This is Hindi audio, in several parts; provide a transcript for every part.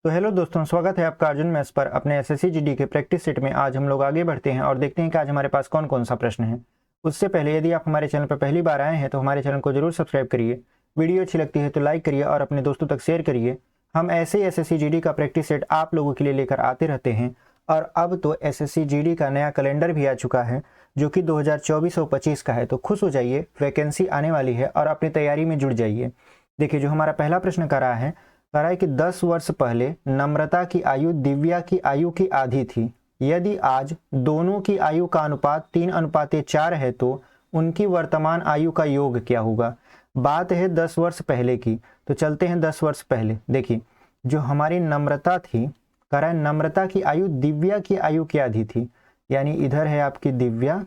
तो हेलो दोस्तों, स्वागत है आपका अर्जुन मैथ्स पर अपने एसएससी जीडी के प्रैक्टिस सेट में। आज हम लोग आगे बढ़ते हैं और देखते हैं कि आज हमारे पास कौन कौन सा प्रश्न है। उससे पहले यदि आप हमारे चैनल पर पहली बार आए हैं तो हमारे चैनल को जरूर सब्सक्राइब करिए। वीडियो अच्छी लगती है तो लाइक करिए और अपने दोस्तों तक शेयर करिए। हम ऐसे ही एसएससी जीडी का प्रैक्टिस सेट आप लोगों के लिए लेकर आते रहते हैं। और अब तो एसएससी जीडी का नया कैलेंडर भी आ चुका है जो कि 2024 और 25 का है। तो खुश हो जाइए, वैकेंसी आने वाली है और अपनी तैयारी में जुड़ जाइए। देखिए, जो हमारा पहला प्रश्न करा है कि 10 वर्ष पहले नम्रता की आयु दिव्या की आयु की आधी थी। यदि आज दोनों की आयु का अनुपात 3:4 है तो उनकी वर्तमान आयु का योग क्या होगा। बात है 10 वर्ष पहले की, तो चलते हैं 10 वर्ष पहले। देखिए, जो हमारी नम्रता थी, नम्रता की आयु दिव्या की आयु की आधी थी। यानी इधर है आपकी दिव्या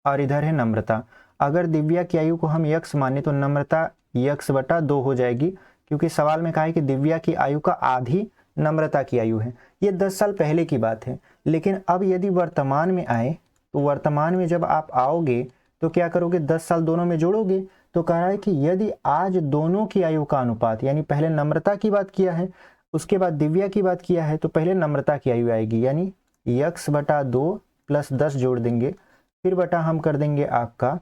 और इधर है नम्रता। अगर दिव्या की आयु को हम यक्स माने तो नम्रता x/2 हो जाएगी, क्योंकि सवाल में कहा है कि दिव्या की आयु का आधी नम्रता की आयु है। ये 10 साल पहले की बात है। लेकिन अब यदि वर्तमान में आए तो वर्तमान में जब आप आओगे तो क्या करोगे, 10 साल दोनों में जोड़ोगे। तो कह रहा है कि यदि आज दोनों की आयु का अनुपात, यानी पहले नम्रता की बात किया है उसके बाद दिव्या की बात किया है, तो पहले नम्रता की आयु आएगी, यानी x/2 + 10 जोड़ देंगे, फिर बटा हम कर देंगे आपका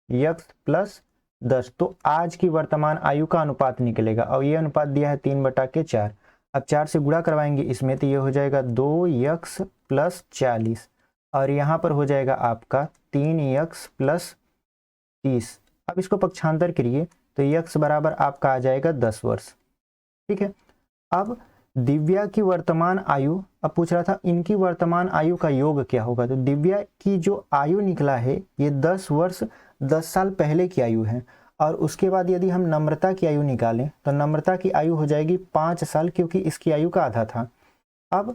x + 10। तो आज की वर्तमान आयु का अनुपात निकलेगा और ये अनुपात दिया है 3/4। अब 4 से गुणा करवाएंगे इसमें तो ये हो जाएगा 2x + 40 और यहाँ पर हो जाएगा आपका 3x + 30। अब इसको पक्षांतर करिए तो x बराबर आपका आ जाएगा 10 वर्ष। ठीक है। अब दिव्या की वर्तमान आयु, अब पूछ रहा था इनकी वर्तमान आयु का योग क्या होगा। तो दिव्या की जो आयु निकला है ये 10 वर्ष 10 साल पहले की आयु है। और उसके बाद यदि हम नम्रता की आयु निकालें तो नम्रता की आयु हो जाएगी 5 साल, क्योंकि इसकी आयु का आधा था। अब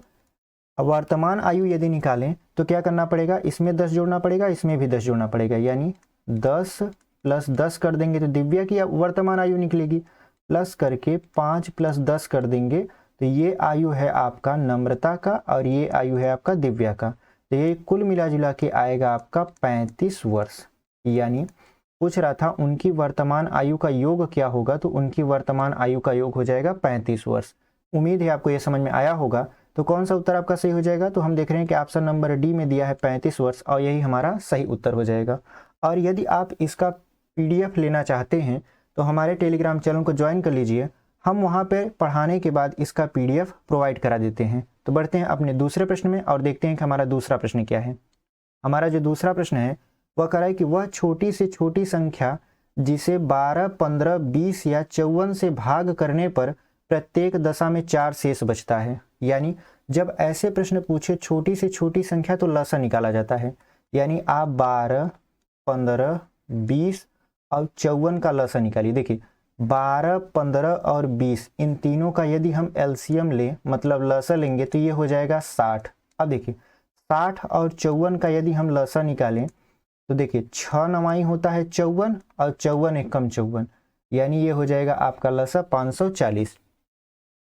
वर्तमान आयु यदि निकालें तो क्या करना पड़ेगा, इसमें 10 जोड़ना पड़ेगा, इसमें भी 10 जोड़ना पड़ेगा, यानी 10 + 10 कर देंगे तो दिव्या की वर्तमान आयु निकलेगी, प्लस करके 5 + 10 कर देंगे तो ये आयु है आपका नम्रता का और ये आयु है आपका दिव्या का। तो ये कुल मिला जुला के आएगा आपका 35 वर्ष। यानी पूछ रहा था उनकी वर्तमान आयु का योग क्या होगा, तो उनकी वर्तमान आयु का योग हो जाएगा 35 वर्ष। उम्मीद है आपको ये समझ में आया होगा। तो कौन सा उत्तर आपका सही हो जाएगा, तो हम देख रहे हैं कि ऑप्शन नंबर डी में दिया है 35 वर्ष और यही हमारा सही उत्तर हो जाएगा। और यदि आप इसका PDF लेना चाहते हैं तो हमारे टेलीग्राम चैनल को ज्वाइन कर लीजिए। हम वहाँ पर पढ़ाने के बाद इसका PDF प्रोवाइड करा देते हैं। तो बढ़ते हैं अपने दूसरे प्रश्न में और देखते हैं कि हमारा दूसरा प्रश्न क्या है। हमारा जो दूसरा प्रश्न है वह कह रहा है कि वह छोटी से छोटी संख्या जिसे 12, 15, 20 या 54 से भाग करने पर प्रत्येक दशा में 4 शेष बचता है। यानी जब ऐसे प्रश्न पूछे छोटी से छोटी संख्या तो लसा निकाला जाता है। यानी आप 12, 15, 20 और 54 का लसा निकालिए। देखिए 12, 15 और 20 इन तीनों का यदि हम एलसीएम लें, मतलब लसा लेंगे, तो ये हो जाएगा 60। अब देखिए 60 और 54 का यदि हम लसा निकालें तो देखिए 6 9 होता है 54 और 54 एक कम 54, यानी ये हो जाएगा आपका लसा 540।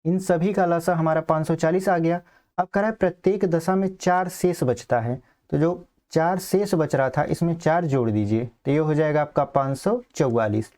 इन सभी का लसा हमारा 540 आ गया। अब कह रहा है प्रत्येक दशा में 4 शेष बचता है, तो जो 4 शेष बच रहा था इसमें 4 जोड़ दीजिए तो ये हो जाएगा आपका 544।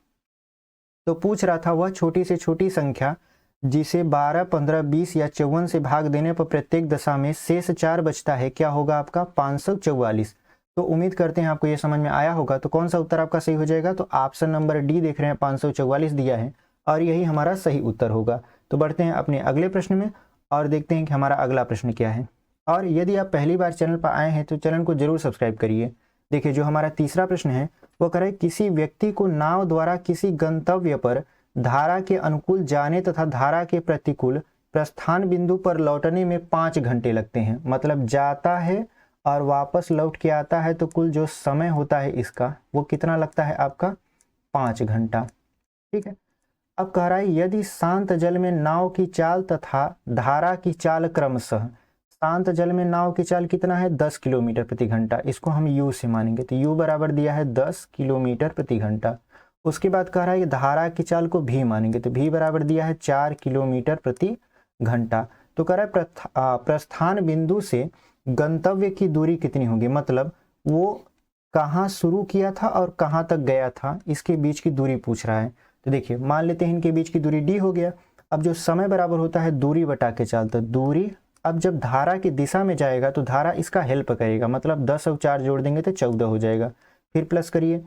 तो पूछ रहा था वह छोटी से छोटी संख्या जिसे 12, 15, 20 या 54 से भाग देने पर प्रत्येक दशा में शेष 4 बचता है, क्या होगा आपका 544। तो उम्मीद करते हैं आपको ये समझ में आया होगा। तो कौन सा उत्तर आपका सही हो जाएगा, तो ऑप्शन नंबर डी देख रहे हैं 544 दिया है और यही हमारा सही उत्तर होगा। तो बढ़ते हैं अपने अगले प्रश्न में और देखते हैं कि हमारा अगला प्रश्न क्या है। और यदि आप पहली बार चैनल पर आए हैं तो चैनल को जरूर सब्सक्राइब करिए। देखिए जो हमारा तीसरा प्रश्न है वो कह रहा है किसी व्यक्ति को नाव द्वारा किसी गंतव्य पर धारा के अनुकूल जाने तथा धारा के प्रतिकूल प्रस्थान बिंदु पर लौटने में 5 घंटे लगते हैं। मतलब जाता है और वापस लौट के आता है तो कुल जो समय होता है इसका वो कितना लगता है आपका 5 घंटा। ठीक है। अब कह रहा है यदि शांत जल में नाव की चाल तथा धारा की चाल क्रमशः, शांत जल में नाव की चाल कितना है 10 किलोमीटर प्रति घंटा, इसको हम u से मानेंगे तो u बराबर दिया है 10 किलोमीटर प्रति घंटा। उसके बाद कह रहा है धारा की चाल को v मानेंगे तो v बराबर दिया है 4 किलोमीटर प्रति घंटा। तो कह रहा है प्रस्थान बिंदु से गंतव्य की दूरी कितनी होगी, मतलब वो कहाँ शुरू किया था और कहाँ तक गया था, इसके बीच की दूरी पूछ रहा है। तो देखिए मान लेते हैं इनके बीच की दूरी d हो गया। अब जो समय बराबर होता है दूरी बटा के चाल, तो दूरी अब जब धारा की दिशा में जाएगा तो धारा इसका हेल्प करेगा, मतलब 10 और 4 जोड़ देंगे तो 14 हो जाएगा। फिर प्लस करिए,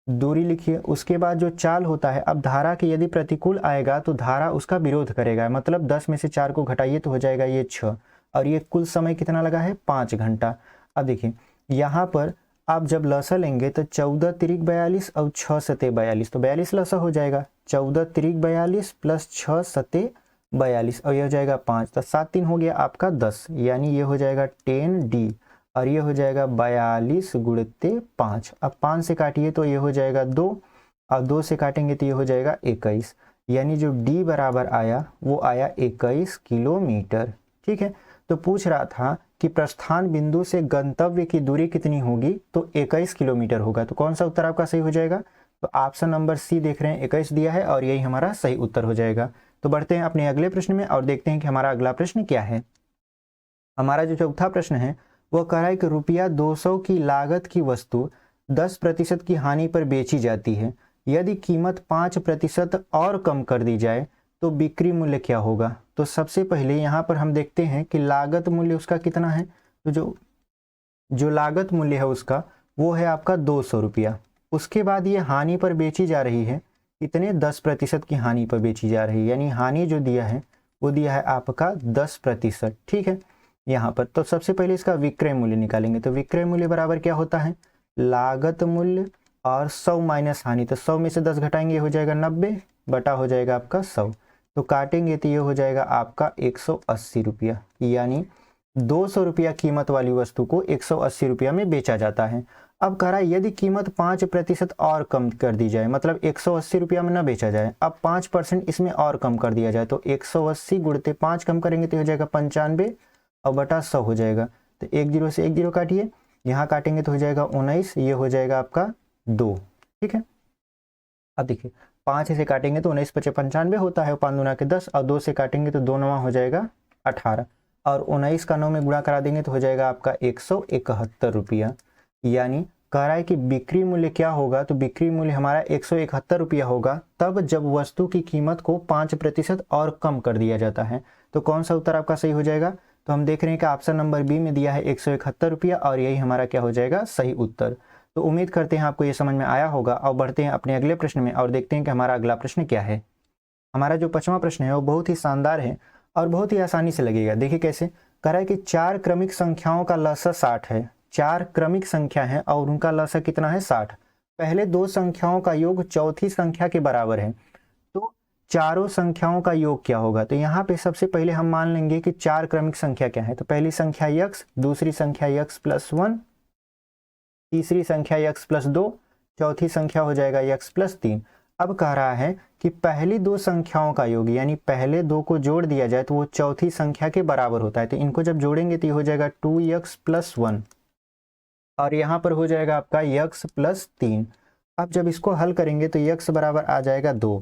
दूरी लिखिए, उसके बाद जो चाल होता है, अब धारा के यदि प्रतिकूल आएगा तो धारा उसका विरोध करेगा, मतलब 10 में से 4 को घटाइए तो हो जाएगा ये 6, और ये कुल समय कितना लगा है 5 घंटा। अब देखिए यहाँ पर आप जब लसा लेंगे तो 14 तिरिक 42 और 6 सते 42, तो 42 लसा हो जाएगा, 14 तिरिक 42 प्लस 6 सते 42 और ये हो जाएगा 5, तो 7 3 हो गया आपका 10, यानी ये हो जाएगा 10D, और ये हो जाएगा 42 गुणित 5। अब 5 से काटिए तो ये हो जाएगा 2, और 2 से काटेंगे तो ये हो जाएगा 21, यानी जो D बराबर आया वो आया 21 किलोमीटर। ठीक है, तो पूछ रहा था कि प्रस्थान बिंदु से गंतव्य की दूरी कितनी होगी, तो 21 किलोमीटर होगा। तो कौन सा उत्तर आपका सही हो जाएगा, तो ऑप्शन नंबर सी देख रहे हैं 21 दिया है और यही हमारा सही उत्तर हो जाएगा। तो बढ़ते हैं अपने अगले प्रश्न में और देखते हैं कि हमारा अगला प्रश्न क्या है। हमारा जो चौथा प्रश्न है वो कह रहा है कि रुपया 200 की लागत की वस्तु 10% की हानि पर बेची जाती है, यदि कीमत 5% और कम कर दी जाए तो बिक्री मूल्य क्या होगा। तो सबसे पहले यहाँ पर हम देखते हैं कि लागत मूल्य उसका कितना है, तो जो लागत मूल्य है उसका वो है आपका 200 रुपया। उसके बाद ये हानि पर बेची जा रही है, इतने 10% की हानि पर बेची जा रही है, यानी हानि जो दिया है वो दिया है आपका 10%। ठीक है, यहाँ पर तो सबसे पहले इसका विक्रय मूल्य निकालेंगे, तो विक्रय मूल्य बराबर क्या होता है, लागत मूल्य और 100 माइनस हानि, तो 100 में से 10 घटाएंगे हो जाएगा 90 बटा हो जाएगा आपका 100, तो काटेंगे तो ये हो जाएगा आपका 180 रुपया, यानी 200 रुपया कीमत वाली वस्तु को 180 रुपया में बेचा जाता है। अब कह रहा है यदि कीमत 5% और कम कर दी जाए, मतलब 180 रुपया में न बेचा जाए, अब 5% इसमें और कम कर दिया जाए, तो 180 गुणते 5 कम करेंगे तो हो जाएगा 95 और बटा 100 हो जाएगा, तो 1 0 से 1 0 काटिए, यहाँ काटेंगे तो हो जाएगा 19, ये हो जाएगा आपका 2। ठीक है, अब देखिए 5 से काटेंगे तो 19 पचे 95 होता है, 5 दूना के 10, और 2 से काटेंगे तो 2 9 हो जाएगा 18, और 19 का 9 में गुणा करा देंगे तो हो जाएगा आपका 171 रुपया। यानी कह रहा है कि बिक्री मूल्य क्या होगा, तो बिक्री मूल्य हमारा 171 रुपया होगा तब जब वस्तु की कीमत को 5% और कम कर दिया जाता है। तो कौन सा उत्तर आपका सही हो जाएगा, तो हम देख रहे हैं कि ऑप्शन नंबर बी में दिया है 171 रुपया और यही हमारा क्या हो जाएगा सही उत्तर। तो उम्मीद करते हैं आपको ये समझ में आया होगा और बढ़ते हैं अपने अगले प्रश्न में और देखते हैं कि हमारा अगला प्रश्न क्या है। हमारा जो 5वां प्रश्न है वो बहुत ही शानदार है और बहुत ही आसानी से लगेगा। देखिए कैसे, कह रहा है कि 4 क्रमिक संख्याओं का लसा 60 है, 4 क्रमिक संख्या है और उनका लसा कितना है 60। पहले 2 संख्याओं का योग चौथी संख्या के बराबर है, तो चारों संख्याओं का योग क्या होगा। तो यहाँ पे सबसे पहले हम मान लेंगे कि 4 क्रमिक संख्या क्या है, तो पहली संख्या x, दूसरी संख्या x प्लस 1, तीसरी संख्या x प्लस 2, चौथी संख्या हो जाएगा x प्लस 3। अब कह रहा है कि पहली 2 संख्याओं का योग, यानी पहले 2 को जोड़ दिया जाए तो वो चौथी संख्या के बराबर होता है, तो इनको जब जोड़ेंगे तो ये हो जाएगा 2x प्लस 1 और यहाँ पर हो जाएगा आपका x प्लस 3। अब जब इसको हल करेंगे तो x बराबर आ जाएगा 2,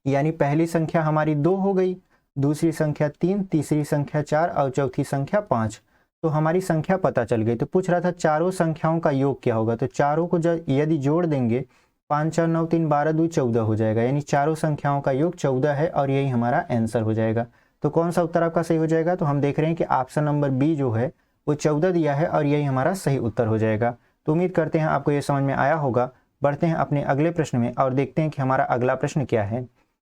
यानी पहली संख्या हमारी 2 हो गई, दूसरी संख्या 3, तीसरी संख्या 4 और चौथी संख्या 5। तो हमारी संख्या पता चल गई। तो पूछ रहा था चारों संख्याओं का योग क्या होगा, तो चारों को यदि जोड़ देंगे 5 4 9 3 12 2 14 हो जाएगा, यानी चारों संख्याओं का योग 14 है और यही हमारा आंसर हो जाएगा। तो कौन सा उत्तर आपका सही हो जाएगा, तो हम देख रहे हैं कि ऑप्शन नंबर बी जो है वो 14 दिया है और यही हमारा सही उत्तर हो जाएगा। तो उम्मीद करते हैं आपको ये समझ में आया होगा। बढ़ते हैं अपने अगले प्रश्न में और देखते हैं कि हमारा अगला प्रश्न क्या है।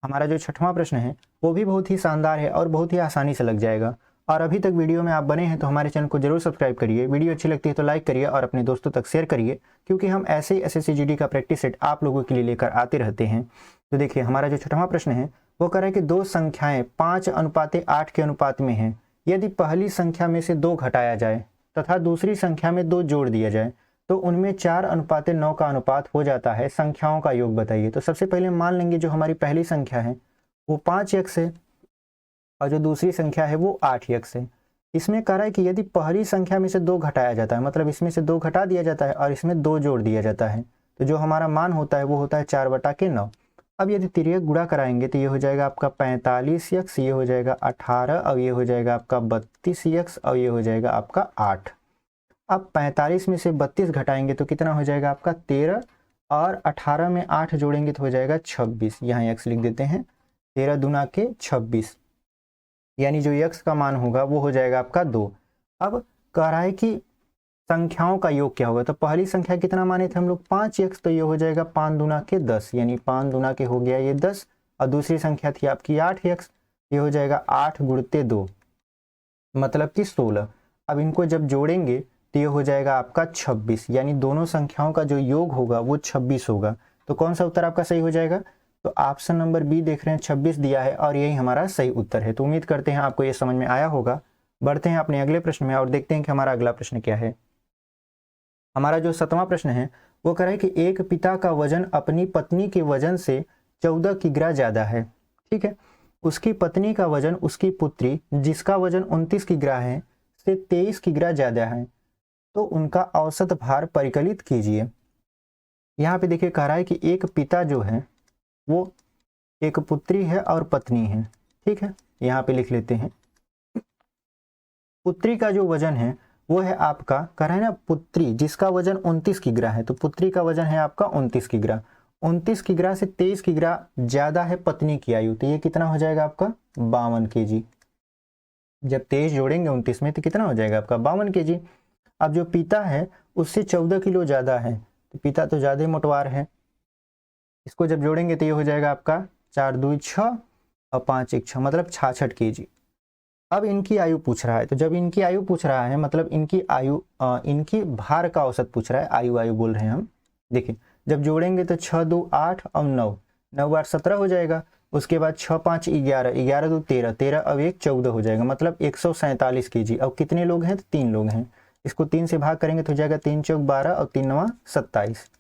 हमारा जो 6वां प्रश्न है वो भी बहुत ही शानदार है और बहुत ही आसानी से लग जाएगा। और अभी तक वीडियो में आप बने हैं तो हमारे चैनल को जरूर सब्सक्राइब करिए, वीडियो अच्छी लगती है तो लाइक करिए और अपने दोस्तों तक शेयर करिए, क्योंकि हम ऐसे ही एसएससी जीडी का प्रैक्टिस सेट आप लोगों के लिए लेकर आते रहते हैं। तो देखिए हमारा जो 6वां प्रश्न है वो कह रहा है कि 2 संख्याएं 5:8 के अनुपात में हैं, यदि पहली संख्या में से 2 घटाया जाए तथा दूसरी संख्या में 2 जोड़ दिया जाए तो उनमें 4:9 का अनुपात हो जाता है, संख्याओं का योग बताइए। तो सबसे पहले मान लेंगे जो हमारी पहली संख्या है वो 5x है और जो दूसरी संख्या है वो 8x है। इसमें कह रहा है कि यदि पहली संख्या में से 2 घटाया जाता है, मतलब इसमें से 2 घटा दिया जाता है और इसमें 2 जोड़ दिया जाता है, तो जो हमारा मान होता है वो होता है 4/9। अब यदि तिर्यक गुणा कराएंगे तो ये हो जाएगा आपका 45x, ये हो जाएगा 18 और ये हो जाएगा आपका 32x और ये हो जाएगा आपका 8। अब 45 में से 32 घटाएंगे तो कितना हो जाएगा आपका 13 और 18 में 8 जोड़ेंगे तो हो जाएगा 26, यहाँ x लिख देते हैं। 13 दूना के 26, यानी जो x का मान होगा वो हो जाएगा आपका 2। अब कह रहा है कि संख्याओं का योग क्या होगा, तो पहली संख्या कितना माने थे हम लोग 5x, तो ये हो जाएगा 5 दूना के 10, यानी 5 दूना के हो गया ये 10। और दूसरी संख्या थी आपकी 8x, ये हो जाएगा 8 गुणते 2 मतलब कि 16। अब इनको जब जोड़ेंगे तो ये हो जाएगा आपका 26, यानी दोनों संख्याओं का जो योग होगा वो 26 होगा। तो कौन सा उत्तर आपका सही हो जाएगा, तो ऑप्शन नंबर बी देख रहे हैं 26 दिया है और यही हमारा सही उत्तर है। तो उम्मीद करते हैं आपको ये समझ में आया होगा। बढ़ते हैं अपने अगले प्रश्न में और देखते हैं कि हमारा अगला प्रश्न क्या है। हमारा जो 7वां प्रश्न है वो कह रहा है कि एक पिता का वजन अपनी पत्नी के वजन से 14 किग्रा ज्यादा है, ठीक है। उसकी पत्नी का वजन उसकी पुत्री जिसका वजन 29 किग्रा है से 23 किग्रा ज्यादा है, तो उनका औसत भार परिकलित कीजिए। यहाँ पे देखिए कह रहा है कि एक पिता जो है वो एक पुत्री है और पत्नी है, ठीक है। यहाँ पे लिख लेते हैं पुत्री का जो वजन है वो है आपका, कह रहा है ना पुत्री जिसका वजन 29 किग्रा है, तो पुत्री का वजन है आपका 29 किग्रा। 29 किग्रा से 23 किग्रा ज्यादा है पत्नी की आयु, तो ये कितना हो जाएगा आपका 52 kg। जब 23 जोड़ेंगे 29 में तो कितना हो जाएगा आपका 52 kg। अब जो पिता है उससे 14 किलो ज्यादा है, तो पिता तो ज्यादा ही मोटवार है, इसको जब जोड़ेंगे तो ये हो जाएगा आपका 4 2 6 और 5 1 6 मतलब 66 kg। अब इनकी आयु पूछ रहा है, तो जब इनकी आयु पूछ रहा है मतलब इनकी आयु इनकी भार का औसत पूछ रहा है, आयु बोल रहे हैं हम। देखिए जब जोड़ेंगे तो 6 2 8 और 9 9 8 17 हो जाएगा। उसके बाद 6 5 11 11 2 13 13 अब 1 14 हो जाएगा, मतलब 147 kg। अब कितने लोग हैं, तो 3 लोग हैं। इसको 3 से भाग करेंगे तो हो जाएगा 3 चौक 12 और 3 9 27,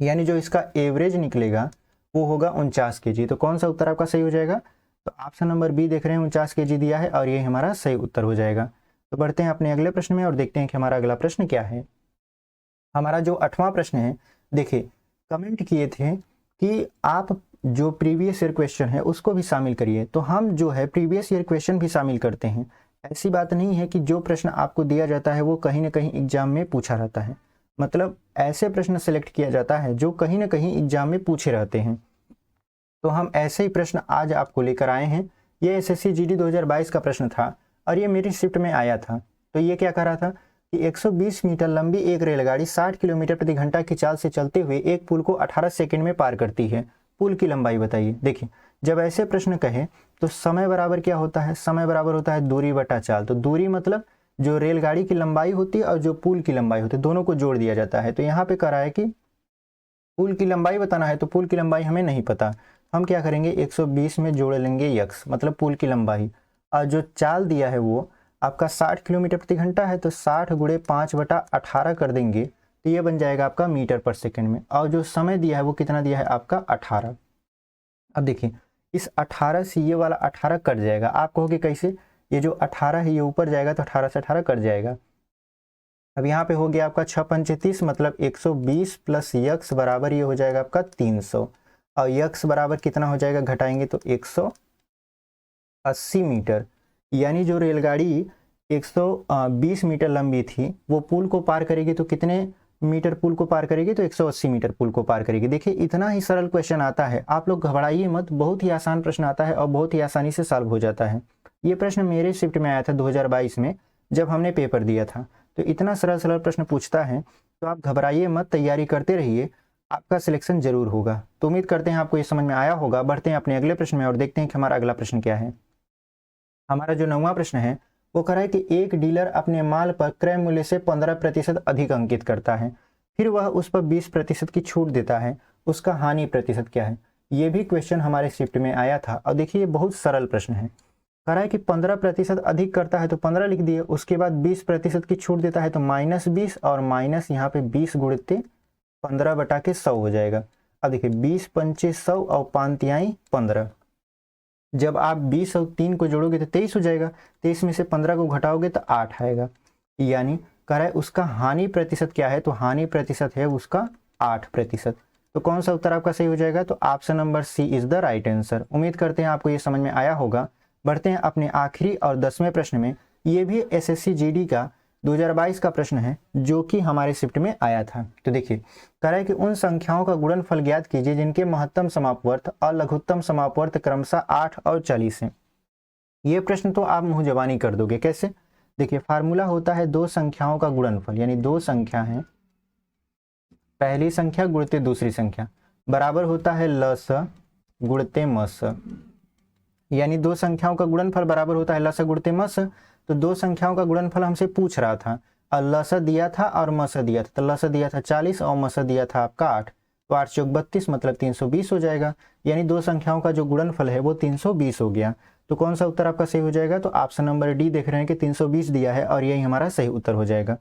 यानी जो इसका एवरेज निकलेगा वो होगा 49 kg। तो कौन सा उत्तर आपका सही हो जाएगा, तो ऑप्शन नंबर बी देख रहे हैं 49 kg दिया है और ये हमारा सही उत्तर हो जाएगा। तो बढ़ते हैं अपने अगले प्रश्न में और देखते हैं कि हमारा अगला प्रश्न क्या है। हमारा जो 8वां प्रश्न है, देखिए कमेंट किए थे कि आप जो प्रीवियस ईयर क्वेश्चन है उसको भी शामिल करिए, तो हम जो है प्रीवियस ईयर क्वेश्चन भी शामिल करते हैं। ऐसी बात नहीं है कि जो प्रश्न आपको दिया जाता है वो कहीं ना कहीं एग्जाम में पूछा रहता है, मतलब ऐसे प्रश्न सेलेक्ट किया जाता है जो कहीं ना कहीं एग्जाम में पूछे रहते हैं। तो हम ऐसे ही प्रश्न आज आपको लेकर आए हैं। ये एसएससी जीडी 2022 का प्रश्न था और ये मेरी शिफ्ट में आया था। तो ये क्या कह रहा था कि 120 मीटर लंबी एक रेलगाड़ी 60 किलोमीटर प्रति घंटा की चाल से चलते हुए एक पुल को 18 सेकंड में पार करती है, पुल की लंबाई बताइए। देखिए जब ऐसे प्रश्न कहे तो समय बराबर क्या होता है, समय बराबर होता है दूरी बटा चाल। तो दूरी मतलब जो रेलगाड़ी की लंबाई होती है और जो पुल की लंबाई होती है दोनों को जोड़ दिया जाता है। तो यहाँ पे कह रहा है कि पुल की लंबाई बताना है, तो पुल की लंबाई हमें नहीं पता, हम क्या करेंगे 120 में जोड़ लेंगे यक्स मतलब पुल की लंबाई, और जो चाल दिया है वो आपका 60 किलोमीटर प्रति घंटा है, तो 60 गुणे 5/18 कर देंगे तो ये बन जाएगा आपका मीटर पर सेकंड में। और जो समय दिया है वो कितना दिया है आपका 18। अब देखिए इस 18 से ये वाला 18 कट जाएगा, आप कहोगे कैसे, ये जो 18 है ये ऊपर जाएगा तो 18 से 18 कट जाएगा। अब यहाँ पे हो गया आपका 6 पंचे 30 मतलब 120 प्लस यक्स बराबर ये हो जाएगा आपका 300, और यक्स बराबर कितना हो जाएगा घटाएंगे तो 180 मीटर। यानी जो रेलगाड़ी 120 मीटर लंबी थी वो पुल को पार करेगी तो कितने मीटर पुल को पार करेगी, तो 180 मीटर पुल को पार करेगी। देखिए इतना ही सरल क्वेश्चन आता है, आप लोग घबराइए मत, बहुत ही आसान प्रश्न आता है और बहुत ही आसानी से सॉल्व हो जाता है। ये प्रश्न मेरे शिफ्ट में आया था 2022 में जब हमने पेपर दिया था। तो इतना सरल सरल प्रश्न पूछता है तो आप घबराइए मत, तैयारी करते रहिए, आपका सिलेक्शन जरूर होगा। तो उम्मीद करते हैं आपको ये समझ में आया होगा। बढ़ते हैं अपने अगले प्रश्न में और देखते हैं कि हमारा अगला प्रश्न क्या है। हमारा जो 9वां प्रश्न है वो कह रहा है कि एक डीलर अपने माल पर क्रय मूल्य से 15% अधिक अंकित करता है, फिर वह उस पर 20% की छूट देता है, उसका हानि प्रतिशत क्या है। ये भी क्वेश्चन हमारे शिफ्ट में आया था और देखिए ये बहुत सरल प्रश्न है। कह रहा है कि 15% अधिक करता है तो 15 लिख दिए, उसके बाद 20% की छूट देता है तो -20 और माइनस यहाँ पे 20 गुणित 15/100 हो जाएगा। अब देखिए 20 पंचे 100 और 5 तिहाई 15, जब आप 20 और 3 को जोड़ोगे तो 23 हो जाएगा, 23 में से 15 को घटाओगे तो 8 आएगा। यानी कह रहा है उसका हानि प्रतिशत क्या है, तो हानि प्रतिशत है उसका 8%। तो कौन सा उत्तर आपका सही हो जाएगा, तो option number C is the right answer. उम्मीद करते हैं आपको ये समझ में आया होगा। बढ़ते हैं अपने आखिरी और 10वें प्रश्न में। ये भी एसएससी जीडी का 2022 का प्रश्न है जो कि हमारे शिफ्ट में आया था। तो देखिए कह रहा है कि उन संख्याओं का गुणनफल ज्ञात कीजिए जिनके महत्तम समापवर्त और लघुत्तम समापवर्त क्रमशः 8 और 40 है। ये प्रश्न तो आप मुंह जबानी कर दोगे। कैसे? देखिए फार्मूला होता है दो संख्याओं का गुणनफल, यानी दो संख्या है, पहली संख्या गुणते दूसरी संख्या बराबर होता है लस गुणते मस, यानी दो संख्याओं का गुणनफल बराबर होता है लस गुणते मस। तो दो संख्याओं का गुणनफल हमसे पूछ रहा था और लस दिया था और मस दिया था। तो लस दिया था 40 और मस दिया था आपका 8, तो 8 चौक 32 मतलब 320 हो जाएगा। यानी दो संख्याओं का जो गुणनफल है वो 320 हो गया। तो कौन सा उत्तर आपका सही हो जाएगा? तो ऑप्शन नंबर डी देख रहे हैं कि 320 दिया है और यही हमारा सही उत्तर हो जाएगा।